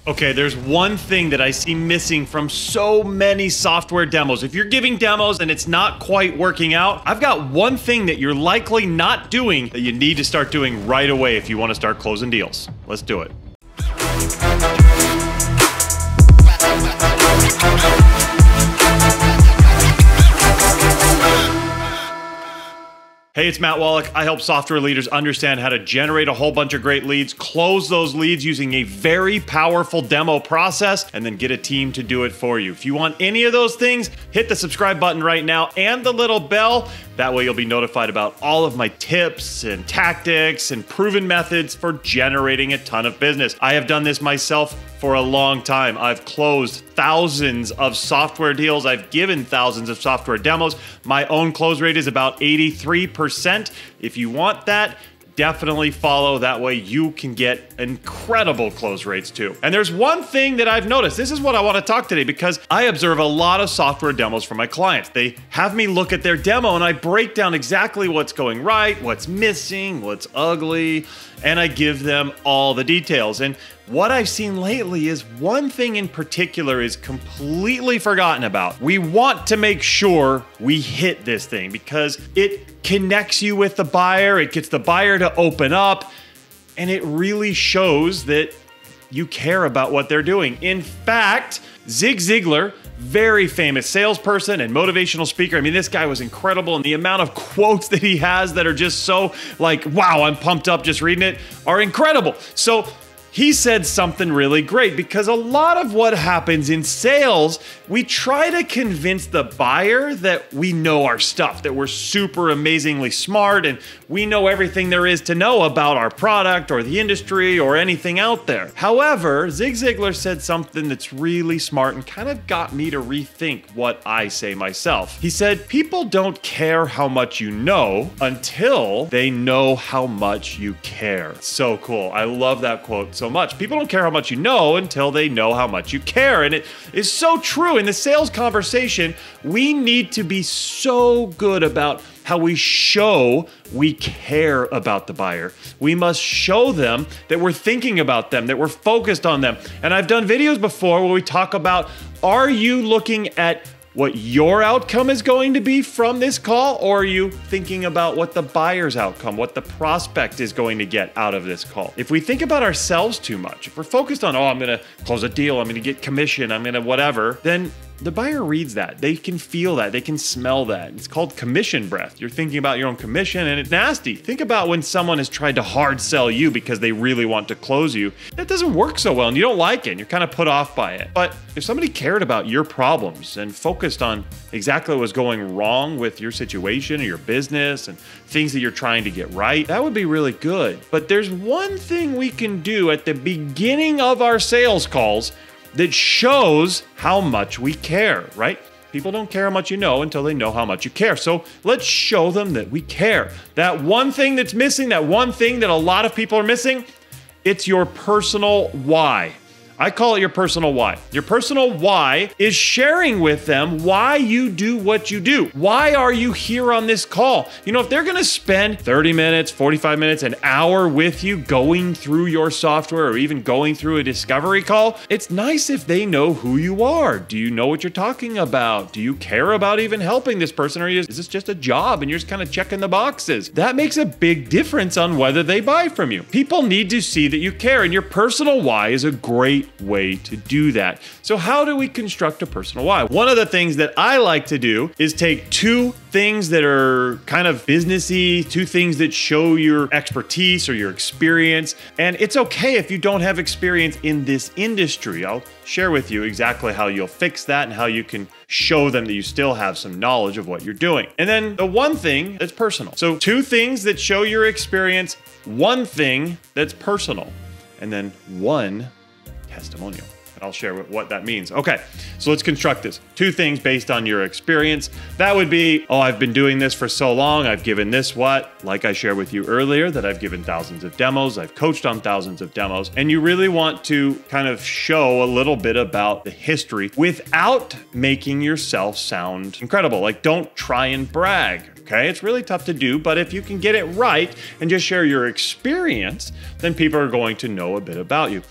Okay, there's one thing that I see missing from so many software demos. If you're giving demos and it's not quite working out, I've got one thing that you're likely not doing that you need to start doing right away if you want to start closing deals. Let's do it. Hey, it's Matt Wolach. I help software leaders understand how to generate a whole bunch of great leads, close those leads using a very powerful demo process, and then get a team to do it for you. If you want any of those things, hit the subscribe button right now and the little bell. That way you'll be notified about all of my tips and tactics and proven methods for generating a ton of business. I have done this myself for a long time. I've closed thousands of software deals. I've given thousands of software demos. My own close rate is about 83%. If you want that, definitely follow. That way you can get incredible close rates too. And there's one thing that I've noticed. This is what I want to talk today because I observe a lot of software demos for my clients. They have me look at their demo and I break down exactly what's going right, what's missing, what's ugly, and I give them all the details. And what I've seen lately is one thing in particular is completely forgotten about. We want to make sure we hit this thing because it connects you with the buyer, it gets the buyer to open up, and it really shows that you care about what they're doing. In fact, Zig Ziglar, very famous salesperson and motivational speaker. I mean, this guy was incredible, and the amount of quotes that he has that are just so like, wow, I'm pumped up just reading it, are incredible. So he said something really great because a lot of what happens in sales, we try to convince the buyer that we know our stuff, that we're super amazingly smart and we know everything there is to know about our product or the industry or anything out there. However, Zig Ziglar said something that's really smart and kind of got me to rethink what I say myself. He said, people don't care how much you know until they know how much you care. So cool. I love that quote so much. People don't care how much you know until they know how much you care. And it is so true. In the sales conversation, we need to be so good about how we show we care about the buyer. We must show them that we're thinking about them, that we're focused on them. And I've done videos before where we talk about, are you looking at what your outcome is going to be from this call, or are you thinking about what the buyer's outcome, what the prospect is going to get out of this call? If we think about ourselves too much, if we're focused on, oh, I'm gonna close a deal, I'm gonna get commission, I'm gonna whatever, then the buyer reads that. They can feel that. They can smell that. It's called commission breath. You're thinking about your own commission and it's nasty. Think about when someone has tried to hard sell you because they really want to close you. That doesn't work so well and you don't like it and you're kind of put off by it. But if somebody cared about your problems and focused on exactly what was going wrong with your situation or your business and things that you're trying to get right, that would be really good. But there's one thing we can do at the beginning of our sales calls that shows how much we care, right? People don't care how much you know until they know how much you care. So let's show them that we care. That one thing that's missing, that one thing that a lot of people are missing, it's your personal why. I call it your personal why. Your personal why is sharing with them why you do what you do. Why are you here on this call? You know, if they're gonna spend 30 minutes, 45 minutes, an hour with you going through your software or even going through a discovery call, it's nice if they know who you are. Do you know what you're talking about? Do you care about even helping this person, or is this just a job and you're just kind of checking the boxes? That makes a big difference on whether they buy from you. People need to see that you care, and your personal why is a great way to do that. So how do we construct a personal why? One of the things that I like to do is take two things that are kind of businessy, two things that show your expertise or your experience. And it's okay if you don't have experience in this industry. I'll share with you exactly how you'll fix that and how you can show them that you still have some knowledge of what you're doing. And then the one thing that's personal. So two things that show your experience, one thing that's personal, and then one testimonial. And I'll share what that means. Okay, so let's construct this. Two things based on your experience. That would be, oh, I've been doing this for so long. I've given this what? Like I shared with you earlier, that I've given thousands of demos. I've coached on thousands of demos. And you really want to kind of show a little bit about the history without making yourself sound incredible. Like, don't try and brag. Okay, it's really tough to do, but if you can get it right and just share your experience, then people are going to know a bit about you.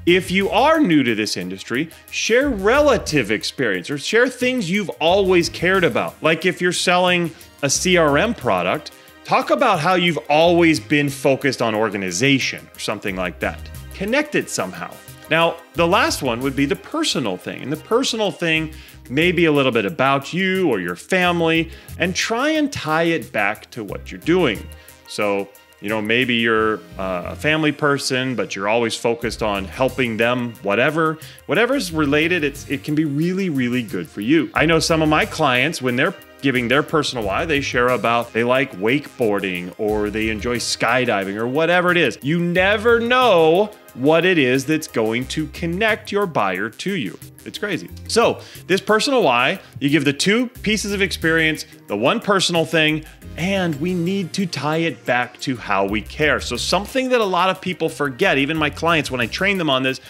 If you are new to this industry, share relative experience or share things you've always cared about. Like if you're selling a CRM product, talk about how you've always been focused on organization or something like that. Connect it somehow. Now, the last one would be the personal thing. And the personal thing may be a little bit about you or your family, and try and tie it back to what you're doing. So, maybe you're a family person, but you're always focused on helping them, whatever's related, it can be really, really good for you. I know some of my clients, when they're giving their personal why, they share about they like wakeboarding or they enjoy skydiving or whatever it is. You never know what it is that's going to connect your buyer to you. It's crazy. So this personal why, you give the 2 pieces of experience, the 1 personal thing, and we need to tie it back to how we care. So something that a lot of people forget, even my clients, when I train them on this,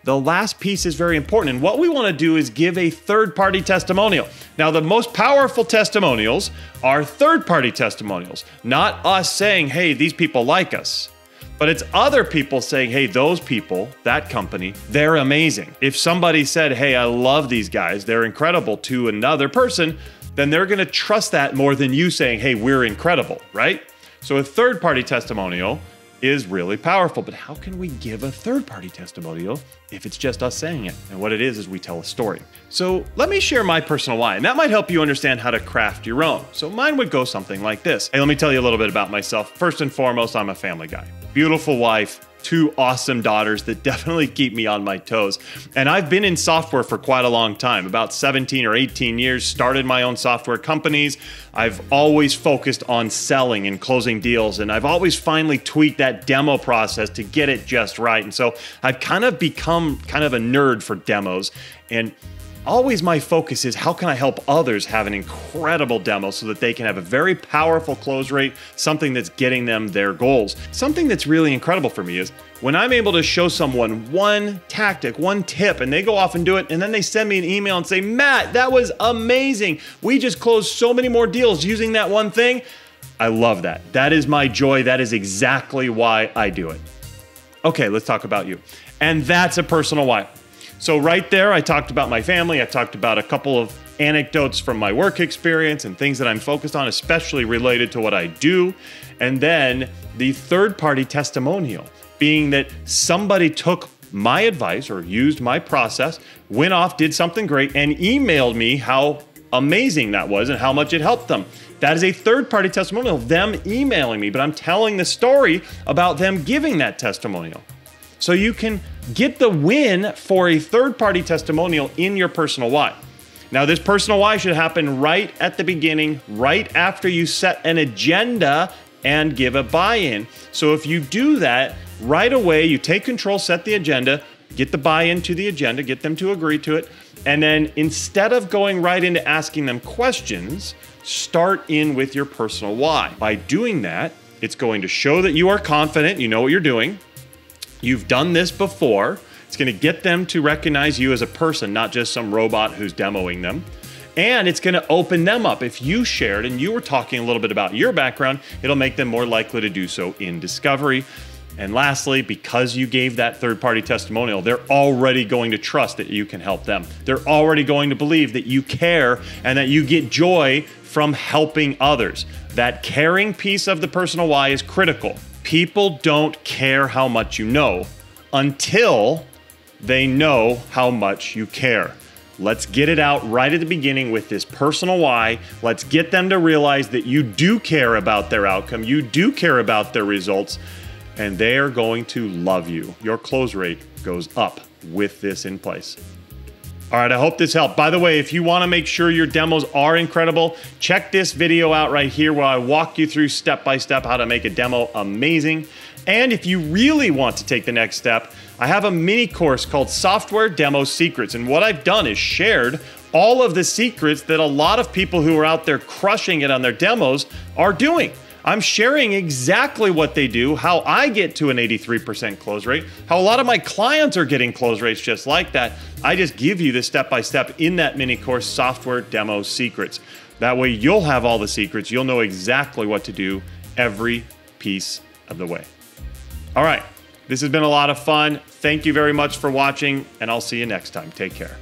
the last piece is very important. And what we want to do is give a third-party testimonial. Now, the most powerful testimonials are third-party testimonials, not us saying, hey, these people like us. But it's other people saying, hey, those people, that company, they're amazing. If somebody said, hey, I love these guys, they're incredible to another person, then they're going to trust that more than you saying, hey, we're incredible, right? So a third-party testimonial is really powerful. But how can we give a third-party testimonial if it's just us saying it? And what it is we tell a story. So let me share my personal why, and that might help you understand how to craft your own. So mine would go something like this. Hey, let me tell you a little bit about myself. First and foremost, I'm a family guy. Beautiful wife, 2 awesome daughters that definitely keep me on my toes. And I've been in software for quite a long time, about 17 or 18 years, started my own software companies. I've always focused on selling and closing deals, and I've always finally tweaked that demo process to get it just right. And so I've kind of become kind of a nerd for demos, and always my focus is how can I help others have an incredible demo so that they can have a very powerful close rate, something that's getting them their goals. Something that's really incredible for me is when I'm able to show someone one tactic, one tip, and they go off and do it, and then they send me an email and say, Matt, that was amazing. We just closed so many more deals using that one thing. I love that. That is my joy. That is exactly why I do it. Okay, let's talk about you. And that's a personal why. So right there, I talked about my family. I talked about a couple of anecdotes from my work experience and things that I'm focused on, especially related to what I do. And then the third-party testimonial, being that somebody took my advice or used my process, went off, did something great, and emailed me how amazing that was and how much it helped them. That is a third-party testimonial, them emailing me, but I'm telling the story about them giving that testimonial. So you can get the win for a third-party testimonial in your personal why. Now, this personal why should happen right at the beginning, right after you set an agenda and give a buy-in. So if you do that right away, you take control, set the agenda, get the buy-in to the agenda, get them to agree to it, and then instead of going right into asking them questions, start in with your personal why. By doing that, it's going to show that you are confident, you know what you're doing, you've done this before. It's going to get them to recognize you as a person, not just some robot who's demoing them. And it's going to open them up. If you shared and you were talking a little bit about your background, it'll make them more likely to do so in discovery. And lastly, because you gave that third-party testimonial, they're already going to trust that you can help them. They're already going to believe that you care and that you get joy from helping others. That caring piece of the personal why is critical. People don't care how much you know until they know how much you care. Let's get it out right at the beginning with this personal why. Let's get them to realize that you do care about their outcome. You do care about their results, and they are going to love you. Your close rate goes up with this in place. All right, I hope this helped. By the way, if you want to make sure your demos are incredible, check this video out right here where I walk you through step-by-step how to make a demo amazing. And if you really want to take the next step, I have a mini course called Software Demo Secrets. And what I've done is shared all of the secrets that a lot of people who are out there crushing it on their demos are doing. I'm sharing exactly what they do, how I get to an 83% close rate, how a lot of my clients are getting close rates just like that. I just give you the step-by-step in that mini course, Software Demo Secrets. That way you'll have all the secrets. You'll know exactly what to do every piece of the way. All right. This has been a lot of fun. Thank you very much for watching, and I'll see you next time. Take care.